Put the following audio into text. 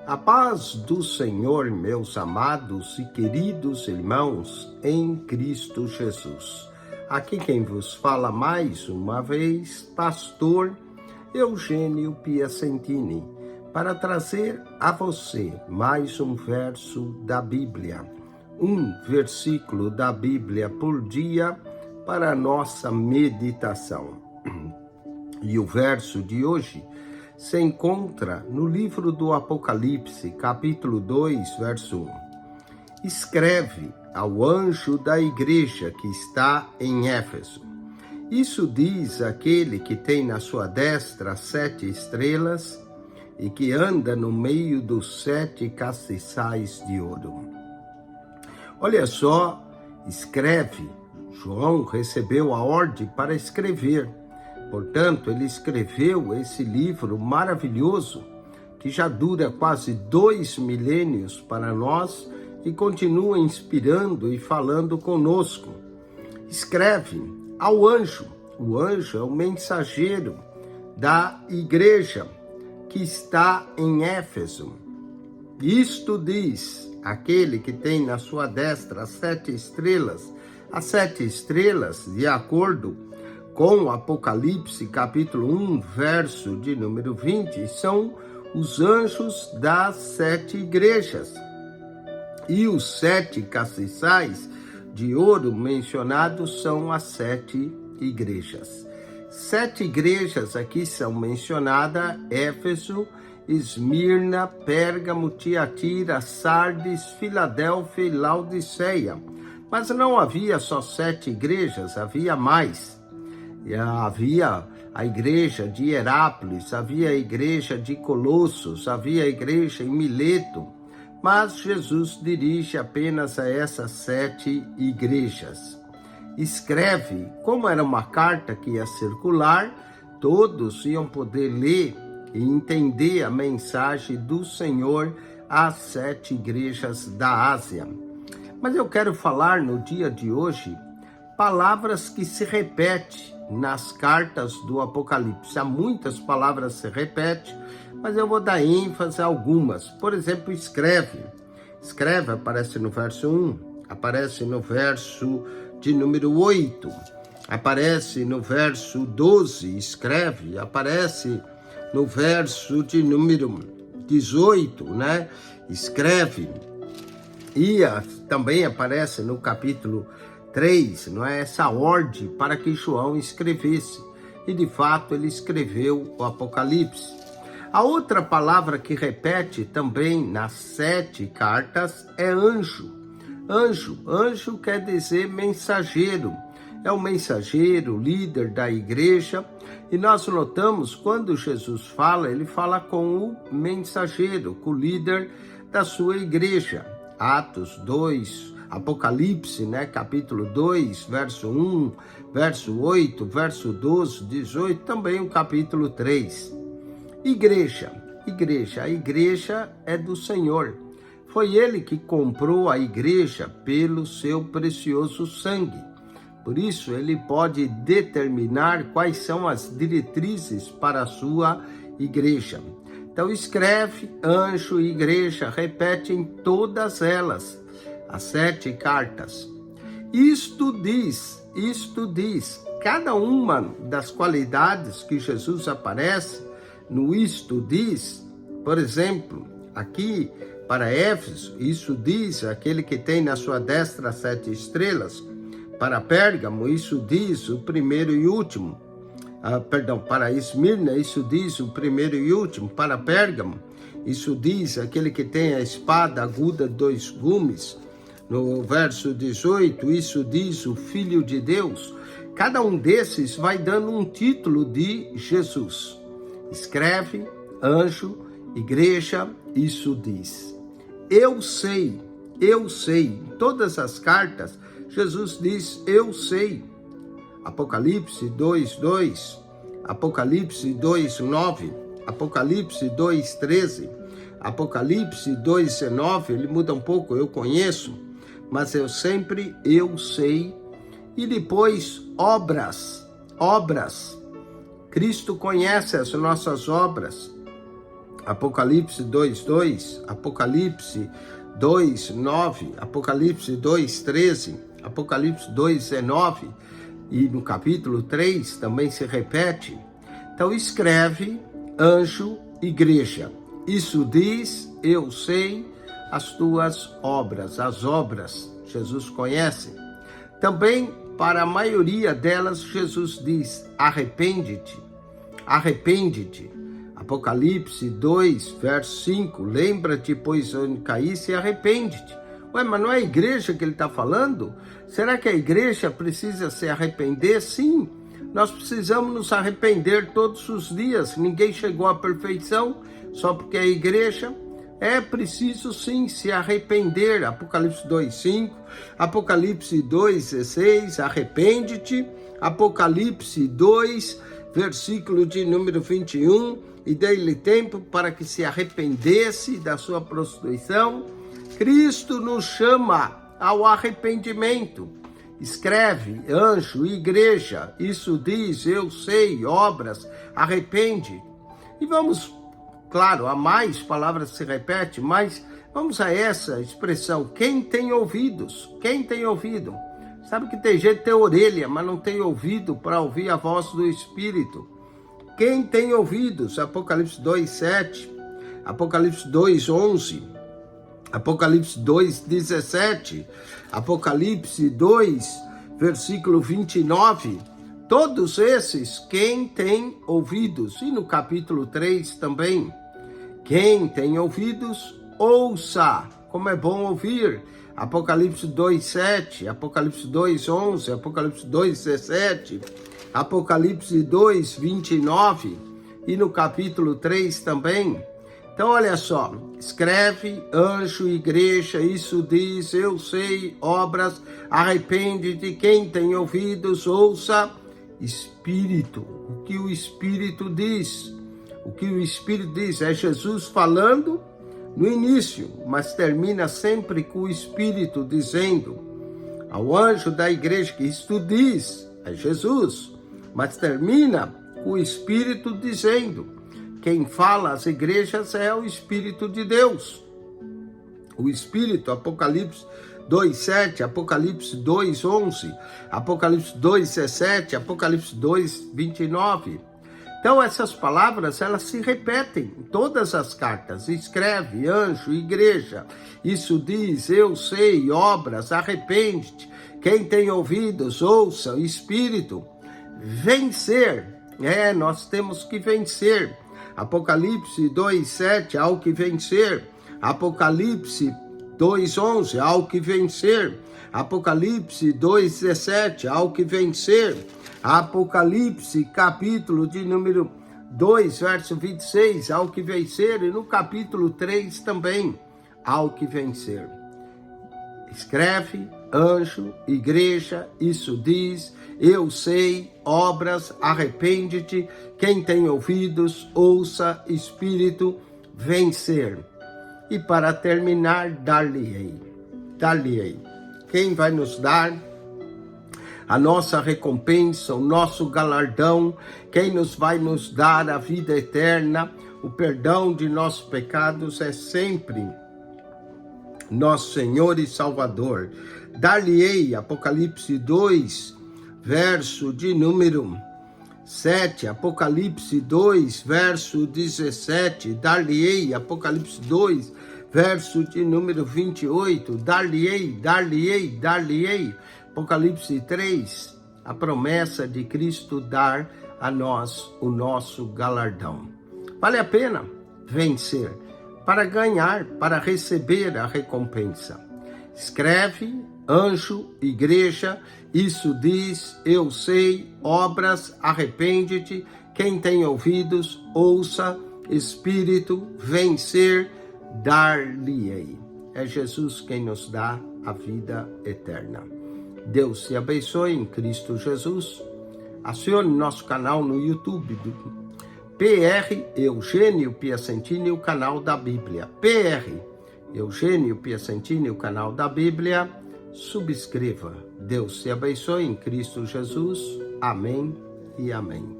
A paz do Senhor, meus amados e queridos irmãos, em Cristo Jesus. Aqui quem vos fala mais uma vez, pastor Eugênio Piacentini, para trazer a você mais um verso da Bíblia, um versículo da Bíblia por dia para a nossa meditação. E o verso de hoje se encontra no livro do Apocalipse, capítulo 2, verso 1. Escreve ao anjo da igreja que está em Éfeso. Isso diz aquele que tem na sua destra 7 estrelas e que anda no meio dos 7 castiçais de ouro. Olha só, escreve. João recebeu a ordem para escrever. Portanto, ele escreveu esse livro maravilhoso, que já dura quase 2 milênios para nós e continua inspirando e falando conosco. Escreve ao anjo. O anjo é o mensageiro da igreja que está em Éfeso. Isto diz aquele que tem na sua destra as 7 estrelas. As 7 estrelas, de acordo com Apocalipse, capítulo 1, verso de número 20, são os anjos das 7 igrejas. E os 7 castiçais de ouro mencionados são as 7 igrejas. 7 igrejas aqui são mencionadas: Éfeso, Esmirna, Pérgamo, Tiatira, Sardes, Filadélfia e Laodiceia. Mas não havia só 7 igrejas, havia mais. Havia a igreja de Herápolis, havia a igreja de Colossos, havia a igreja em Mileto, mas Jesus dirige apenas a essas 7 igrejas. Escreve, como era uma carta que ia circular, todos iam poder ler e entender a mensagem do Senhor às 7 igrejas da Ásia. Mas eu quero falar no dia de hoje palavras que se repetem nas cartas do Apocalipse. Há muitas palavras que se repetem, mas eu vou dar ênfase a algumas. Por exemplo, escreve. Escreve aparece no verso 1, aparece no verso de número 8, aparece no verso 12, escreve, aparece no verso de número 18, né? Escreve. E também aparece no capítulo 3, não é? Essa ordem para que João escrevesse. E de fato ele escreveu o Apocalipse. A outra palavra que repete também nas 7 cartas é anjo. Anjo quer dizer mensageiro. É o mensageiro, líder da igreja. E nós notamos quando Jesus fala, ele fala com o mensageiro, com o líder da sua igreja. Atos 2, Apocalipse, né? Capítulo 2, verso 1, verso 8, verso 12, 18, também o capítulo 3. Igreja. A igreja é do Senhor. Foi ele que comprou a igreja pelo seu precioso sangue. Por isso, ele pode determinar quais são as diretrizes para a sua igreja. Então, escreve, anjo e igreja, repete em todas elas as 7 cartas. Isto diz, cada uma das qualidades que Jesus aparece no isto diz. Por exemplo, aqui para Éfeso, isso diz aquele que tem na sua destra 7 estrelas. Para Pérgamo, isso diz o primeiro e último. Para Esmirna, isso diz o primeiro e último. Para Pérgamo, isso diz aquele que tem a espada aguda 2 gumes. No verso 18, isso diz o Filho de Deus. Cada um desses vai dando um título de Jesus. Escreve, anjo, igreja, isso diz. Eu sei. Em todas as cartas, Jesus diz, eu sei. Apocalipse 2:2, Apocalipse 2:9, Apocalipse 2:13, Apocalipse 2:19, ele muda um pouco, eu conheço, mas eu sei. E depois, obras. Cristo conhece as nossas obras. Apocalipse 2:2, Apocalipse 2:9, Apocalipse 2:13, Apocalipse 2:19 e no capítulo 3 também se repete. Então escreve, anjo, igreja. Isso diz, eu sei as tuas obras. As obras Jesus conhece. Também para a maioria delas Jesus diz, arrepende-te, arrepende-te. Apocalipse 2, verso 5, lembra-te, pois onde caísse, e arrepende-te. Ué, mas não é a igreja que ele está falando? Será que a igreja precisa se arrepender? Sim, nós precisamos nos arrepender todos os dias. Ninguém chegou à perfeição só porque é a igreja. É preciso sim se arrepender. Apocalipse 2:5, Apocalipse 2:16, arrepende-te. Apocalipse 2, versículo de número 21, e dei-lhe tempo para que se arrependesse da sua prostituição. Cristo nos chama ao arrependimento. Escreve, anjo, igreja, isso diz, eu sei, obras, arrepende. E vamos, claro, há mais palavras que se repetem, mas vamos a essa expressão, quem tem ouvidos? Quem tem ouvido? Sabe que tem gente que tem orelha, mas não tem ouvido para ouvir a voz do Espírito. Quem tem ouvidos? Apocalipse 2:7, Apocalipse 2:11, Apocalipse 2:17, Apocalipse 2, versículo 29. Todos esses, quem tem ouvidos. E no capítulo 3 também. Quem tem ouvidos, ouça. Como é bom ouvir. Apocalipse 2:7, Apocalipse 2:11, Apocalipse 2:17, Apocalipse 2:29 e no capítulo 3 também. Então olha só, escreve, anjo, igreja, isso diz, eu sei, obras, arrepende-te, quem tem ouvidos, ouça. Espírito, o que o Espírito diz? O que o Espírito diz é Jesus falando no início, mas termina sempre com o Espírito dizendo ao anjo da igreja que isto diz, é Jesus, mas termina com o Espírito dizendo. Quem fala às igrejas é o Espírito de Deus. O Espírito, Apocalipse 2:7, Apocalipse 2:11, Apocalipse 2:17, Apocalipse 2:29. Então essas palavras, elas se repetem em todas as cartas. Escreve, anjo, igreja, isso diz, eu sei, obras, arrepende-te. Quem tem ouvidos, ouça, Espírito. Vencer, nós temos que vencer. Apocalipse 2:7, ao que vencer. Apocalipse 2:11, ao que vencer. Apocalipse 2:17, ao que vencer. Apocalipse, capítulo de número 2, verso 26, ao que vencer. E no capítulo 3 também, ao que vencer. Escreve, anjo, igreja, isso diz, eu sei, obras, arrepende-te, quem tem ouvidos, ouça, Espírito, vencer. E para terminar, dar-lhe-ei. Quem vai nos dar a nossa recompensa, o nosso galardão, quem vai nos dar a vida eterna, o perdão de nossos pecados é sempre nosso Senhor e Salvador. Dar-lhe-ei, Apocalipse 2, verso de número 7, Apocalipse 2, verso 17, dar-lhe-ei, Apocalipse 2, verso de número 28, dar-lhe-ei, Apocalipse 3, a promessa de Cristo dar a nós o nosso galardão. Vale a pena vencer para ganhar, para receber a recompensa. Escreve, anjo, igreja, isso diz, eu sei, obras, arrepende-te, quem tem ouvidos, ouça, Espírito, vencer, dar-lhe-ei. É Jesus quem nos dá a vida eterna. Deus te abençoe em Cristo Jesus. Acione nosso canal no YouTube do PR Eugênio Piacentini, o canal da Bíblia. PR Eugênio Piacentini, o canal da Bíblia. Subscreva. Deus te abençoe em Cristo Jesus. Amém e amém.